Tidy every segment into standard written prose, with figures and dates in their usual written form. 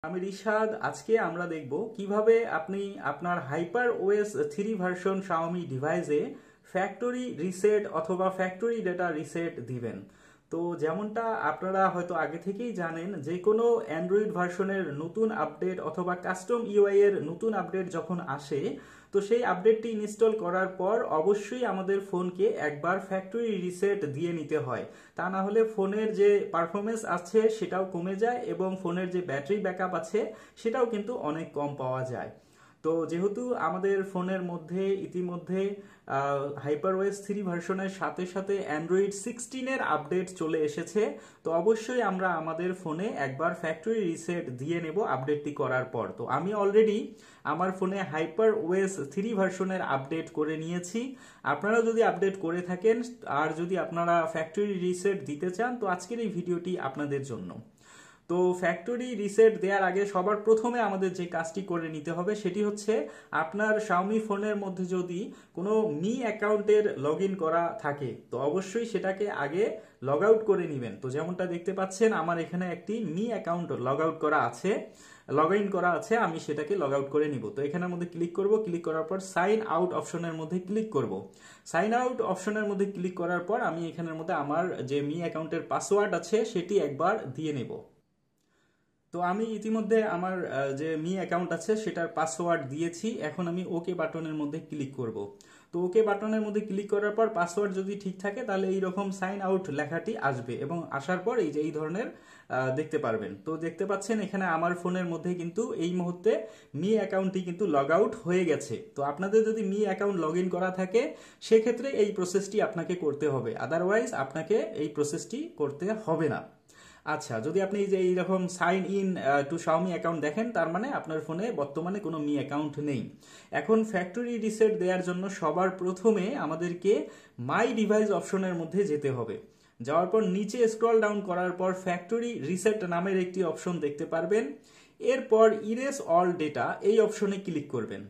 আমি রিশাদ। আজকে আমরা দেখব কিভাবে আপনি আপনার হাইপার ওএস 3 ভার্সন শাওমি ডিভাইসে ফ্যাক্টরি রিসেট অথবা ফ্যাক্টরি ডেটা রিসেট দিবেন। তো যেমনটা আপনারা হয়তো আগে থেকেই জানেন, যে কোনো অ্যান্ড্রয়েড ভার্সনের নতুন আপডেট অথবা কাস্টম ইউআই এর নতুন আপডেট যখন আসে, তো সেই আপডেটটি ইনস্টল করার পর অবশ্যই আমাদের ফোনকে একবার ফ্যাক্টরি রিসেট দিয়ে নিতে হয়। তা না হলে ফোনের যে পারফরমেন্স আছে সেটাও কমে যায় এবং ফোনের যে ব্যাটারি ব্যাকআপ আছে সেটাও কিন্তু অনেক কম পাওয়া যায়। তো যেহেতু আমাদের ফোনের মধ্যে ইতিমধ্যে হাইপারওয়েস 3 ভার্সনের সাথে সাথে অ্যান্ড্রয়েড 16-এর আপডেট চলে এসেছে, তো অবশ্যই আমরা আমাদের ফোনে একবার ফ্যাক্টরি রিসেট দিয়ে নেব আপডেটটি করার পর। তো আমি অলরেডি আমার ফোনে হাইপারওয়েস 3 ভার্সনের আপডেট করে নিয়েছি। আপনারা যদি আপডেট করে থাকেন আর যদি আপনারা ফ্যাক্টরি রিসেট দিতে চান, তো আজকের এই ভিডিওটি আপনাদের জন্য। তো ফ্যাক্টরি রিসেট দেওয়ার আগে সবার প্রথমে আমাদের যে কাজটি করে নিতে হবে সেটি হচ্ছে, আপনার শাওমি ফোনের মধ্যে যদি কোনো মি অ্যাকাউন্টের লগ ইন করা থাকে তো অবশ্যই সেটাকে আগে লগ আউট করে নেবেন। তো যেমনটা দেখতে পাচ্ছেন আমার এখানে একটি মি অ্যাকাউন্ট লগ আউট করা আছে, লগ ইন করা আছে, আমি সেটাকে লগ আউট করে নিব। তো এখানের মধ্যে ক্লিক করব, ক্লিক করার পর সাইন আউট অপশনের মধ্যে ক্লিক করব। সাইন আউট অপশনের মধ্যে ক্লিক করার পর আমি এখানের মধ্যে আমার যে মি অ্যাকাউন্টের পাসওয়ার্ড আছে সেটি একবার দিয়ে নেব। তো আমি ইতিমধ্যে আমার যে মি অ্যাকাউন্ট আছে সেটার পাসওয়ার্ড দিয়েছি। এখন আমি ওকে বাটনের মধ্যে ক্লিক করব। তো ওকে বাটনের মধ্যে ক্লিক করার পর পাসওয়ার্ড যদি ঠিক থাকে তাহলে এইরকম সাইন আউট লেখাটি আসবে এবং আসার পর এই যে এই ধরনের দেখতে পারবেন। তো দেখতে পাচ্ছেন এখানে আমার ফোনের মধ্যে কিন্তু এই মুহূর্তে মি অ্যাকাউন্টটি কিন্তু লগ আউট হয়ে গেছে। তো আপনাদের যদি মি অ্যাকাউন্ট লগ ইন করা থাকে সেক্ষেত্রে এই প্রসেসটি আপনাকে করতে হবে, আদারওয়াইজ আপনাকে এই প্রসেসটি করতে হবে না। আচ্ছা, যদি আপনি যে এইরকম sign in to Xiaomi account দেখেন, তার মানে আপনার ফোনে বর্তমানে কোনো মি অ্যাকাউন্ট নেই। এখন ফ্যাক্টরি রিসেট দেওয়ার জন্য সবার প্রথমে আমাদেরকে মাই ডিভাইস অপশনের মধ্যে যেতে হবে। যাওয়ার পর নিচে স্ক্রল ডাউন করার পর ফ্যাক্টরি রিসেট নামের একটি অপশন দেখতে পারবেন। এরপর ইরেজ অল ডেটা এই অপশনে ক্লিক করবেন।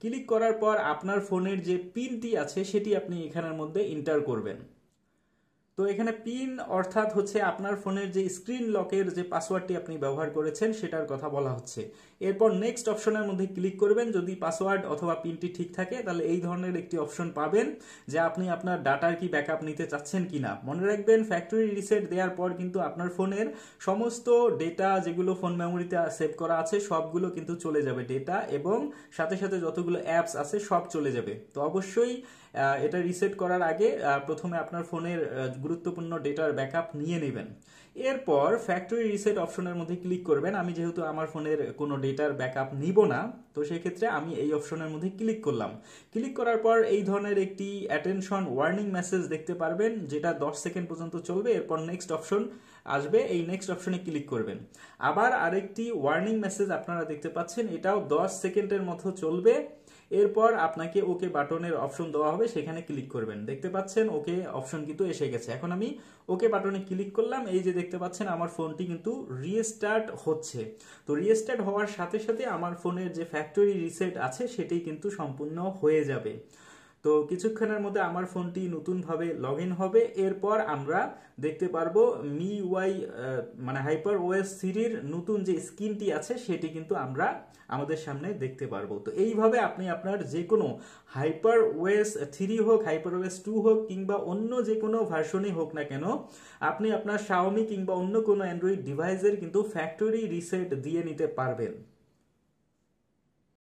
ক্লিক করার পর আপনার ফোনের যে পিনটি আছে সেটি আপনি এখানের মধ্যে এন্টার করবেন। তো এখানে পিন অর্থাৎ হচ্ছে আপনার ফোনের যে স্ক্রিন লকের যে পাসওয়ার্ডটি আপনি ব্যবহার করেছেন সেটার কথা বলা হচ্ছে। এরপর নেক্সট অপশনের মধ্যে ক্লিক করবেন। যদি পাসওয়ার্ড অথবা পিনটি ঠিক থাকে তাহলে এই ধরনের একটি অপশন পাবেন যে আপনি আপনার ডাটার কি ব্যাকআপ নিতে চাচ্ছেন কিনা। মনে রাখবেন, ফ্যাক্টরি রিসেট দেওয়ার পর কিন্তু আপনার ফোনের সমস্ত ডেটা যেগুলো ফোন মেমোরিতে সেভ করা আছে সবগুলো কিন্তু চলে যাবে ডেটা, এবং সাথে সাথে যতগুলো অ্যাপস আছে সব চলে যাবে। তো অবশ্যই এটা রিসেট করার আগে প্রথমে আপনার ফোনের গুরুত্বপূর্ণ ডেটার ব্যাকআপ নিয়ে নেবেন। এরপর ফ্যাক্টরি রিসেট অপশনের মধ্যে ক্লিক করবেন। আমি যেহেতু আমার ফোনের কোনো ডেটার ব্যাকআপ নিব না, তো সেক্ষেত্রে আমি এই অপশনের মধ্যে ক্লিক করলাম। ক্লিক করার পর এই ধরনের একটি অ্যাটেনশন ওয়ার্নিং মেসেজ দেখতে পারবেন, যেটা 10 সেকেন্ড পর্যন্ত চলবে। এরপর নেক্সট অপশন আসবে, এই নেক্সট অপশনে ক্লিক করবেন। আবার আরেকটি ওয়ার্নিং মেসেজ আপনারা দেখতে পাচ্ছেন, এটাও 10 সেকেন্ডের মতো চলবে। এরপর আপনাকে ওকে বাটনের অপশন দেওয়া হবে, সেখানে ক্লিক করবেন। দেখতে পাচ্ছেন ওকে অপশন কিন্তু এসে গেছে। এখন আমি ওকে বাটনে ক্লিক করলাম। এই যে দেখতে পাচ্ছেন আমার ফোনটি কিন্তু রিস্টার্ট হচ্ছে। তো রিস্টার্ট হওয়ার সাথে সাথে আমার ফোনের যে ফ্যাক্টরি রিসেট আছে সেটি কিন্তু সম্পূর্ণ হয়ে যাবে। তো কিছুক্ষণের মধ্যে আমার ফোনটি নতুনভাবে লগ ইন হবে। এরপর আমরা দেখতে পারবো মিউআই মানে হাইপার ওএস 3-র নতুন যে স্ক্রিনটি আছে সেটি কিন্তু আমরা আমাদের সামনে দেখতে পারবো। তো এইভাবে আপনি আপনার যে কোনো হাইপার ওএস 3 হোক, হাইপার ওএস 2 হোক, কিংবা অন্য যে কোনো ভার্সনই হোক না কেন, আপনি আপনার শাওমি কিংবা অন্য কোনো অ্যান্ড্রয়েড ডিভাইসের কিন্তু ফ্যাক্টরি রিসেট দিয়ে নিতে পারবেন।